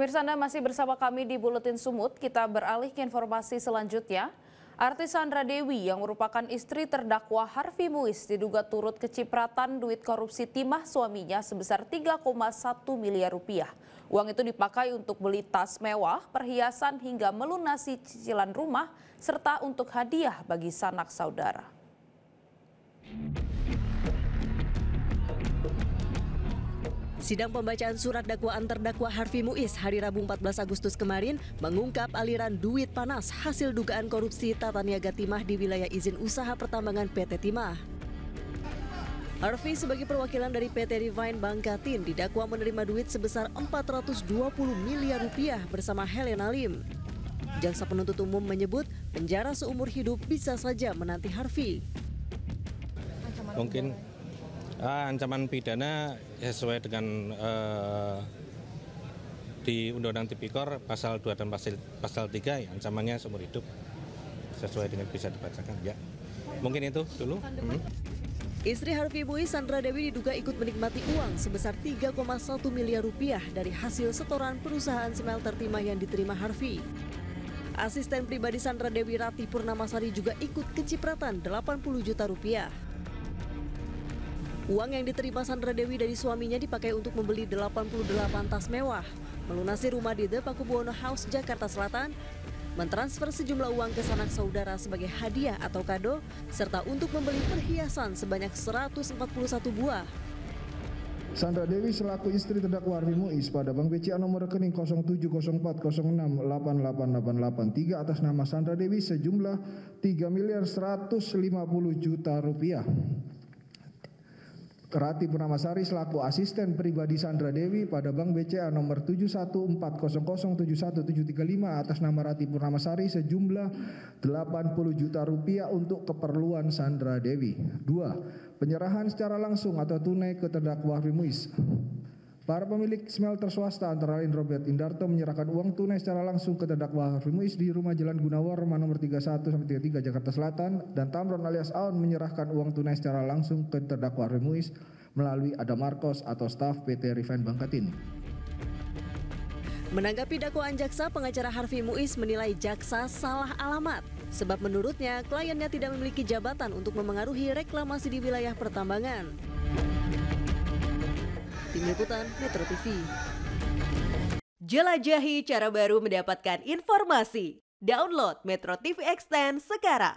Pemirsa, Anda masih bersama kami di Buletin Sumut. Kita beralih ke informasi selanjutnya. Artis Sandra Dewi yang merupakan istri terdakwa Harvey Muiz diduga turut kecipratan duit korupsi timah suaminya sebesar 3,1 miliar rupiah. Uang itu dipakai untuk beli tas mewah, perhiasan hingga melunasi cicilan rumah serta untuk hadiah bagi sanak saudara. Sidang pembacaan surat dakwaan terdakwa Harvey Muiz hari Rabu 14 Agustus kemarin mengungkap aliran duit panas hasil dugaan korupsi tata niaga timah di wilayah izin usaha pertambangan PT Timah. Harvey sebagai perwakilan dari PT Divine Bangkatin didakwa menerima duit sebesar 420 miliar rupiah bersama Helena Lim. Jaksa penuntut umum menyebut penjara seumur hidup bisa saja menanti Harvey. Mungkin ancaman pidana sesuai dengan di Undang-Undang Tipikor pasal 2 dan pasal 3 ya, ancamannya seumur hidup sesuai dengan bisa dibacakan ya. Mungkin itu dulu. Istri Harvey Muiz, Sandra Dewi, diduga ikut menikmati uang sebesar 3,1 miliar rupiah dari hasil setoran perusahaan smelter timah yang diterima Harvey. Asisten pribadi Sandra Dewi, Rati Purnamasari, juga ikut kecipratan 80 juta rupiah. Uang yang diterima Sandra Dewi dari suaminya dipakai untuk membeli 88 tas mewah, melunasi rumah di The Pakubuwono House, Jakarta Selatan, mentransfer sejumlah uang ke sanak saudara sebagai hadiah atau kado, serta untuk membeli perhiasan sebanyak 141 buah. Sandra Dewi selaku istri terdakwa Harvey Muiz pada Bank BCA nomor rekening 0704068883 atas nama Sandra Dewi sejumlah 3.150 juta rupiah. Rati Purnamasari selaku asisten pribadi Sandra Dewi pada Bank BCA nomor 7140071735 atas nama Rati Purnamasari sejumlah 80 juta rupiah untuk keperluan Sandra Dewi. 2. Penyerahan secara langsung atau tunai ke terdakwa Harvey Muiz. Para pemilik smelter swasta antara lain Robert Indarto menyerahkan uang tunai secara langsung ke terdakwa Harvey Muiz di rumah Jalan Gunawarman nomor 31-33 Jakarta Selatan, dan Tamron alias Aon menyerahkan uang tunai secara langsung ke terdakwa Harvey Muiz melalui Adam Marcos atau staf PT Divine Bangkatin. Menanggapi dakwaan jaksa, pengacara Harvey Muiz menilai jaksa salah alamat sebab menurutnya kliennya tidak memiliki jabatan untuk memengaruhi reklamasi di wilayah pertambangan. Tim Liputan Metro TV. Jelajahi cara baru mendapatkan informasi. Download Metro TV Extend sekarang.